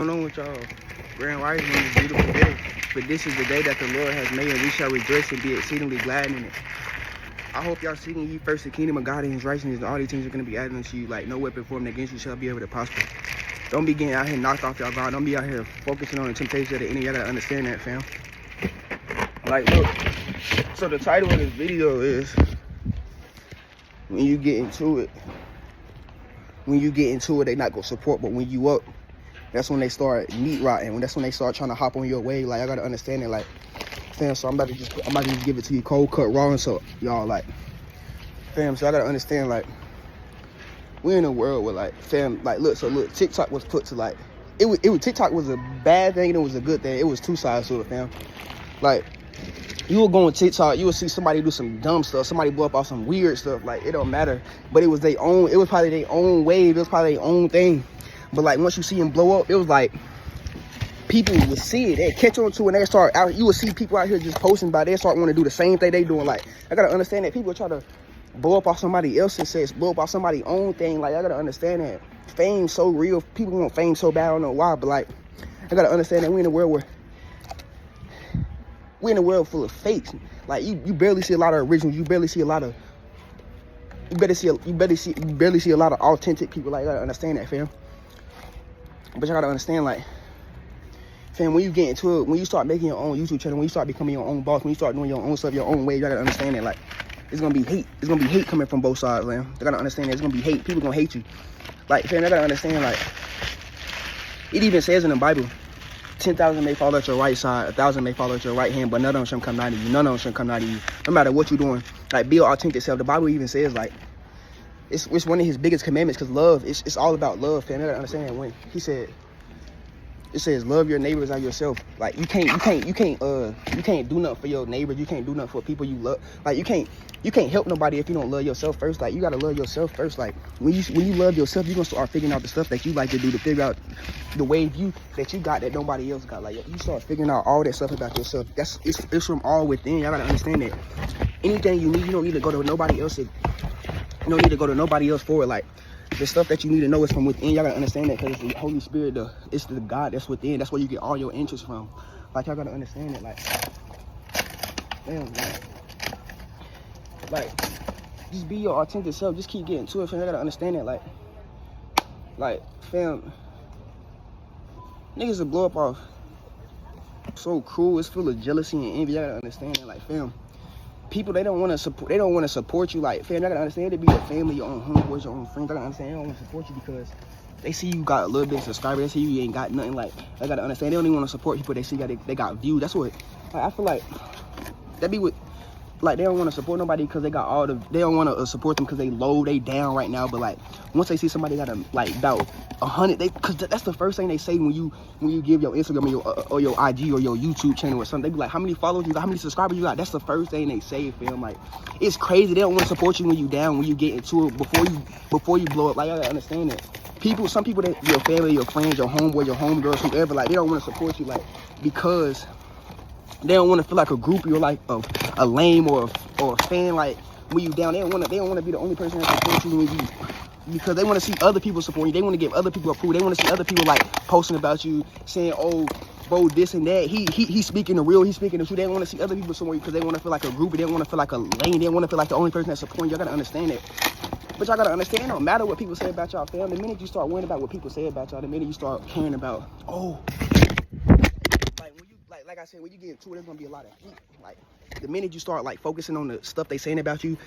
Going on with y'all? Grand Rising on this beautiful day. For this is the day that the Lord has made, and we shall rejoice and be exceedingly glad in it. I hope y'all seeking ye first the kingdom of God and his righteousness, and all these things are going to be added unto you. Like no weapon formed against you shall be able to prosper. Don't be getting out here knocked off y'all God. Don't be out here focusing on the temptation of the enemy. Y'all gotta understand that, fam. Like, look. So the title of this video is when you get into it, they not gonna support, but when you up, that's when they start meat rotting. That's when they start trying to hop on your wave. Like, I gotta understand it. Like, fam, so I'm about to just give it to you cold cut raw. And so y'all, like, fam, so I gotta understand, like, we're in a world where, like, fam, like, look, TikTok was put to, like, TikTok was a bad thing and it was a good thing. It was two sides to it, fam. Like, you will go on TikTok, you will see somebody do some dumb stuff, somebody blow up off some weird stuff, like, it don't matter. But it was probably their own wave, it was probably their own thing. But, like, once you see them blow up, it was like, people would see it, they'd catch on to it, and they start out, you would see people out here just posting about it, they start wanting to do the same thing they doing. Like, I gotta understand that people try to blow up off somebody else's success, blow up off somebody's own thing. Like, I gotta understand that fame's so real, people want fame so bad, I don't know why, but, like, I gotta understand that we're in a world full of fakes. Like, you barely see a lot of originals, you barely see a lot of authentic people. Like, I gotta understand that, fam. But you gotta understand, like, fam, when you get into it, when you start making your own YouTube channel, when you start becoming your own boss, when you start doing your own stuff, your own way, you gotta understand that, like, it's gonna be hate. It's gonna be hate coming from both sides, man. You gotta understand that it's gonna be hate. People gonna hate you. Like, fam, I gotta understand, like, it even says in the Bible, 10,000 may fall at your right side, 1,000 may fall at your right hand, but none of them shall come nigh to you. None of them shall come nigh to you. No matter what you're doing, like, be your authentic self. The Bible even says, like, it's one of his biggest commandments, because love, it's all about love, fam. I gotta understand that when he said, it says, love your neighbors as yourself. Like, you can't do nothing for your neighbors. You can't do nothing for people you love. Like, you can't help nobody if you don't love yourself first. Like, you gotta love yourself first. Like, when you love yourself, you're gonna start figuring out the stuff that you like to do, to figure out the way that you got that nobody else got. Like, you start figuring out all that stuff about yourself. It's from all within. Y'all gotta understand that. Anything you need, you don't need to go to nobody else. You don't need to go to nobody else for it. Like, the stuff that you need to know is from within. Y'all gotta understand that, because it's the Holy Spirit, it's the God that's within. That's where you get all your interest from. Like, y'all gotta understand it. Like, damn, like, just be your authentic self. Just keep getting to it, fam. Y'all gotta understand it. Like, fam, niggas will blow up off so cruel. It's full of jealousy and envy. Y'all gotta understand it. Like, fam, people, they don't want to support you. Like, fam, I gotta understand it. Be your family, your own homeboys, your own friends. I gotta understand they don't want to support you because they see you got a little bit of subscribers. They see you ain't got nothing. Like, I gotta understand they don't even want to support people. They see they got views. That's what, like, I feel like that be what, like, they don't want to support nobody because they got they don't want to support them because they down right now. But, like, once they see somebody got like about 100, because that's the first thing they say when you give your Instagram or your IG or your YouTube channel or something. They be like, how many followers you got, how many subscribers you got? That's the first thing they say, fam. Like, it's crazy. They don't want to support you when you down, when you get into it, before you blow up. Like, I gotta understand that. Some people, your family, your friends, your homeboy, your homegirls, whoever, like, they don't want to support you, like, because they don't want to feel like a groupie or like a lame or a fan. Like, when you down, they don't want to be the only person that supports you because they want to see other people support you. They want to give other people approval. They want to see other people, like, posting about you, saying, oh, bro, this and that. He's speaking the real. He's speaking the truth. They don't want to see other people support you because they want to feel like a groupie. They don't want to feel like a lame. They don't want to feel like the only person that's supporting you. Y'all gotta understand that. But y'all gotta understand, it don't matter what people say about y'all, fam. The minute you start worrying about what people say about y'all, the minute you start caring about, like I said, when you get into it, there's gonna be a lot of heat. Like, the minute you start, like, focusing on the stuff they saying about you,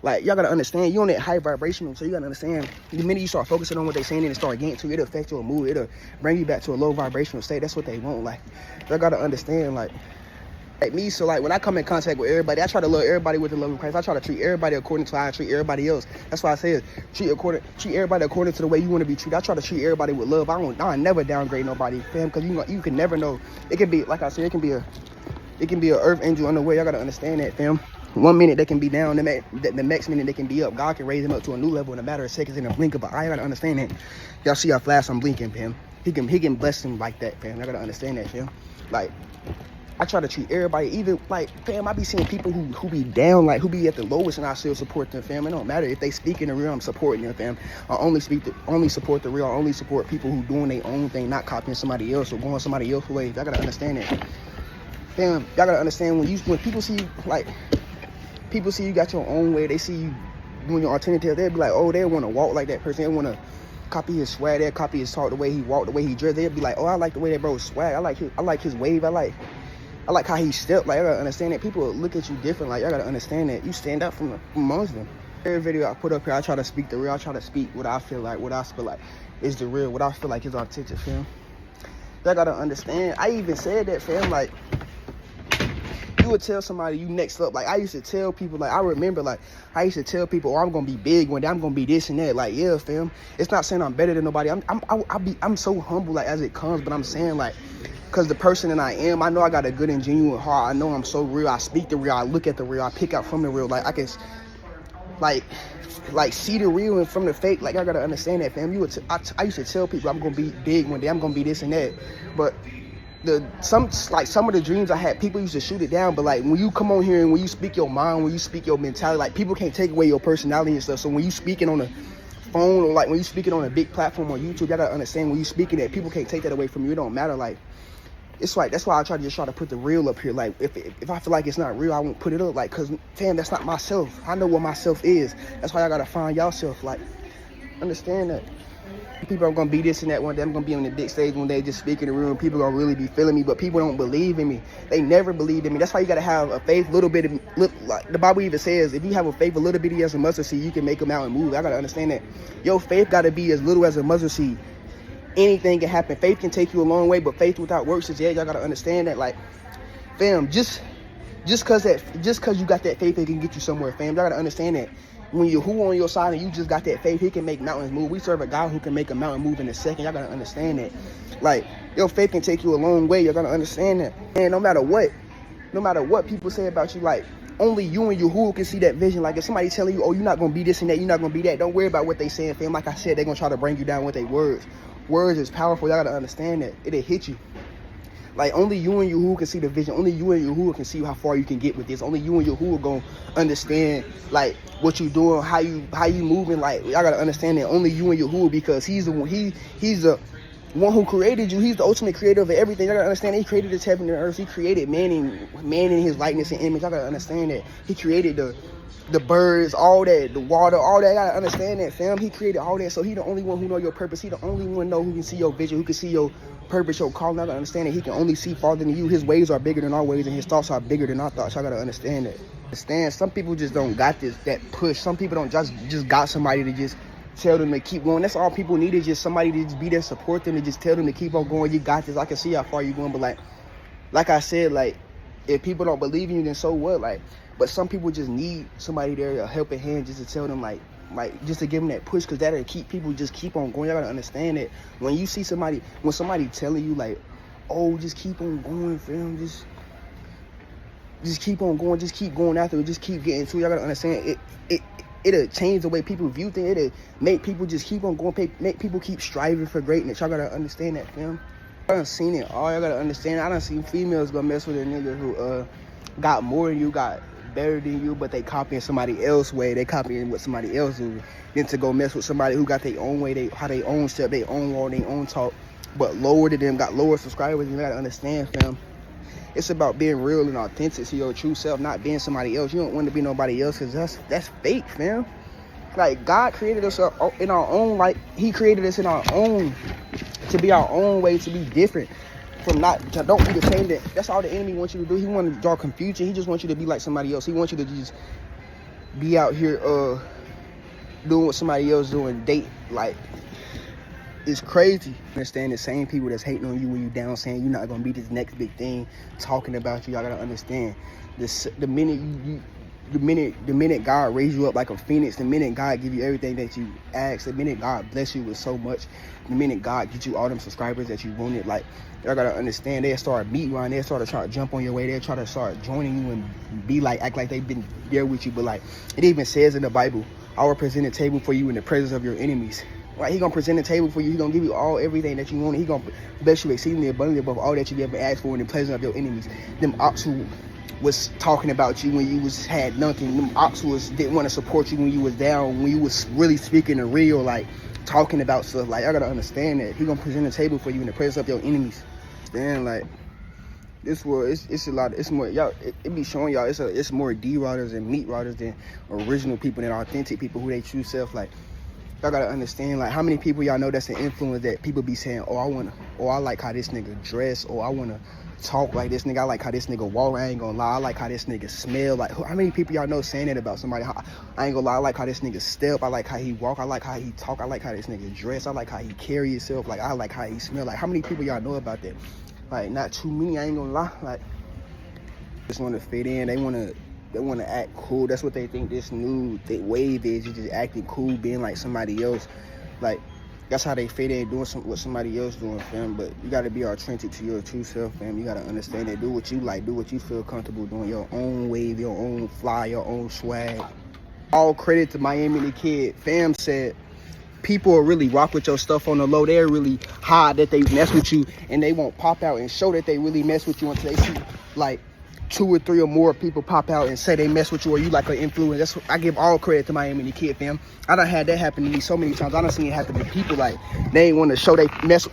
like, y'all gotta understand, you on that high vibration, so you gotta understand, the minute you start focusing on what they saying and start getting to it, it'll affect your mood, it'll bring you back to a low vibrational state. That's what they want. Like, y'all gotta understand, like me, so, like, when I come in contact with everybody, I try to love everybody with the love of Christ. I try to treat everybody according to how I treat everybody else. That's why I say treat everybody according to the way you want to be treated. I try to treat everybody with love. I never downgrade nobody, fam, because you can never know. It can be, like I said, it can be a earth angel on the way. I gotta understand that, fam. One minute they can be down, the next minute they can be up. God can raise them up to a new level in a matter of seconds, in a blink of an eye. I gotta understand that. Y'all see how flash I'm blinking, fam. He can bless them like that, fam. I gotta understand that, fam. Like, I try to treat everybody, even like, fam, I be seeing people who be down, like who be at the lowest, and I still support them, fam. It don't matter if they speak in the real, I'm supporting them, fam. I only support the real. I only support people who doing their own thing, not copying somebody else or going somebody else's way. Y'all gotta understand that, fam. Y'all gotta understand when people see you, like, people see you got your own way, they see you doing your alternative, they'll be like, oh, they want to walk like that person, they want to copy his swag, they'll copy his talk, the way he walk, the way he dress. They'll be like, oh, I like the way that bro swag, I like his wave, I like how he stepped. Like, I gotta understand that people look at you different. Like, I gotta understand that you stand out from amongst them. Every video I put up here, I try to speak the real. I try to speak what I feel like, is the real, what I feel like is authentic, fam. Y'all gotta understand. I even said that, fam. Like, you would tell somebody you next up. Like, I used to tell people, like, I remember, like, I used to tell people, oh, I'm gonna be big one day, I'm gonna be this and that. Like, yeah, fam. It's not saying I'm better than nobody. I'm so humble, like, as it comes, but I'm saying, like, because the person that I am, I know I got a good and genuine heart. I know I'm so real. I speak the real. I look at the real. I pick out from the real. Like, I can, like see the real and from the fake. Like, I gotta understand that, fam. I used to tell people I'm gonna be big one day. I'm gonna be this and that. But some of the dreams I had, people used to shoot it down. But like, when you come on here and when you speak your mind, when you speak your mentality, like, people can't take away your personality and stuff. So when you speaking on a phone, or like when you speaking on a big platform on YouTube, y'all gotta understand, when you speaking that, people can't take that away from you. It don't matter. Like, it's like, that's why I try to put the real up here. Like, if I feel like it's not real, I won't put it up. Like, cause fam, that's not myself. I know what myself is. That's why I gotta find y'allself. Like, understand that. People are gonna be this and that one day. I'm gonna be on the big stage one day, just speaking in the room. People gonna really be feeling me, but people don't believe in me. They never believed in me. That's why you gotta have a faith, like the Bible even says, if you have a faith a little bitty as a mustard seed, you can make them out and move. I gotta understand that. Your faith gotta be as little as a mustard seed. Anything can happen. Faith can take you a long way, but faith without works is dead. Y'all gotta understand that. Like, fam, just cause you got that faith, it can get you somewhere, fam. Y'all gotta understand that. When you're who on your side and you just got that faith, he can make mountains move. We serve a God who can make a mountain move in a second. Y'all gotta understand that. Like, your faith can take you a long way. Y'all gotta understand that. And no matter what people say about you, like, only you and Yahuwah can see that vision. Like, if somebody telling you, oh, you're not gonna be this and that, you're not gonna be that, don't worry about what they saying, fam. Like I said, they're gonna try to bring you down with their words. Words is powerful. Y'all gotta understand that. It'll hit you. Like, only you and Yahuwah can see the vision. Only you and Yahuwah can see how far you can get with this. Only you and Yahuwah gonna understand, like, what you doing, how you moving. Like, y'all gotta understand that. Only you and Yahuwah, because he's the one. He's the one who created you. He's the ultimate creator of everything. Y'all gotta understand. He created this heaven and earth. He created man in his likeness and image. Y'all gotta understand that. He created the birds, all that, the water, all that. I gotta understand that, fam. He created all that, so he the only one who know your purpose. He the only one know who can see your vision, who can see your purpose, your calling. I gotta understand that he can only see farther than you. His ways are bigger than our ways, and his thoughts are bigger than our thoughts. I gotta understand that. Some people just don't got that push. Some people don't just got somebody to just tell them to keep going. That's all people need, is just somebody to just be there, support them, and just tell them to keep on going. You got this. I can see how far you're going, but like I said, like, if people don't believe in you, then so what? Like, but some people just need somebody there, a helping hand, just to tell them, like just to give them that push, because that'll keep people just keep on going. Y'all gotta understand that. When you see somebody telling you, like, oh, just keep on going, fam, just keep on going, just keep going after it, just keep getting to it. Y'all gotta understand it'll change the way people view things. It'll make people just keep on going, make people keep striving for greatness. Y'all gotta understand that, fam. I done seen it all. Y'all gotta understand. I done seen females gonna mess with a nigga who got more than you, got better than you, but they copying somebody else's way. They copying what somebody else do. Then to go mess with somebody who got their own way, how they own step, their own walk, their own talk, but lower than them, got lower subscribers. You gotta understand, fam. It's about being real and authentic to your true self, not being somebody else. You don't want to be nobody else, because that's fake, fam. Like, God created us in our own, like, he created us in our own, to be our own way, to be different. Don't be the same. That's all the enemy wants you to do. He wants to draw confusion. He just wants you to be like somebody else. He wants you to just be out here doing what somebody else doing. Date, like, it's crazy. Understand the same people that's hating on you when you down, saying you're not gonna be this next big thing, talking about you. Y'all gotta understand this. The minute God raise you up like a phoenix, the minute God give you everything that you ask, the minute God bless you with so much, the minute God get you all them subscribers that you wanted, like, y'all gotta understand, they'll start meeting you, and they'll start to try to jump on your way, they'll try to start joining you and be like, act like they've been there with you. But like, it even says in the Bible, I will present a table for you in the presence of your enemies. Like, he gonna present a table for you. He gonna give you everything that you want. He gonna bless you exceedingly abundantly above all that you ever asked for, in the presence of your enemies. Them ops who was talking about you when you had nothing. Them ops who didn't want to support you when you was down, when you was really speaking the real, like talking about stuff. Like, I gotta understand that he gonna present a table for you in the presence of your enemies. Then, like, this world, it's a lot. It's more, y'all. It be showing y'all it's more D riders and meat riders than original people, than authentic people who they true self. Like, y'all gotta understand, like, how many people y'all know that's an influence that people be saying, oh, I like how this nigga dress, or I wanna talk like this nigga, I like how this nigga walk, I ain't gonna lie, I like how this nigga smell. Like, how many people y'all know saying that about somebody? I ain't gonna lie, I like how this nigga step, I like how he walk, I like how he talk, I like how this nigga dress, I like how he carry himself, like, I like how he smell. Like, how many people y'all know about that? Like, not too many, I ain't gonna lie. Like, just wanna fit in, they wanna act cool. That's what they think this new wave is. You just acting cool, being like somebody else. Like, that's how they fit in, doing what somebody else doing, fam. But you gotta be authentic to your true self, fam. You gotta understand that. Do what you like, do what you feel comfortable doing. Your own wave, your own fly, your own swag. All credit to Miami the Kid. Fam said people will really rock with your stuff on the low. They're really hide that they mess with you, and they won't pop out and show that they really mess with you until they see, like, 2 or 3 or more people pop out and say they mess with you, or you like an influence. That's what I give all credit to Miami the Kid, fam. I done had that happen to me so many times. I done seen it happen to people. Like, they ain't want to show they mess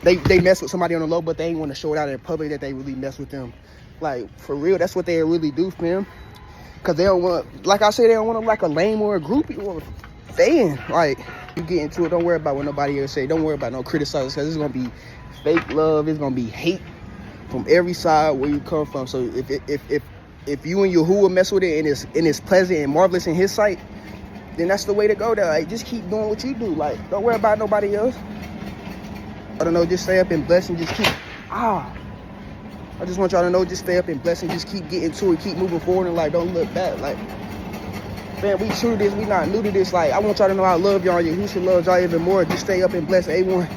with somebody on the low, but they ain't want to show it out in public that they really mess with them. Like, for real, that's what they really do, fam. Cause they don't want, like I said, they don't want to like a lame or a groupie or a fan. Like, you get into it, don't worry about what nobody else say. Don't worry about no criticizing, cause it's gonna be fake love. It's gonna be hate from every side where you come from. So if you and your who will mess with it and it's pleasant and marvelous in his sight, then that's the way to go there. Like, just keep doing what you do. Like, don't worry about nobody else. I don't know, just stay up and bless and just keep I just want y'all to know, just stay up and bless and just keep getting to it, keep moving forward, and like, don't look back. Like, man, we true to this, we not new to this. Like, I want y'all to know I love y'all, and who should love y'all even more. Just stay up and bless A1.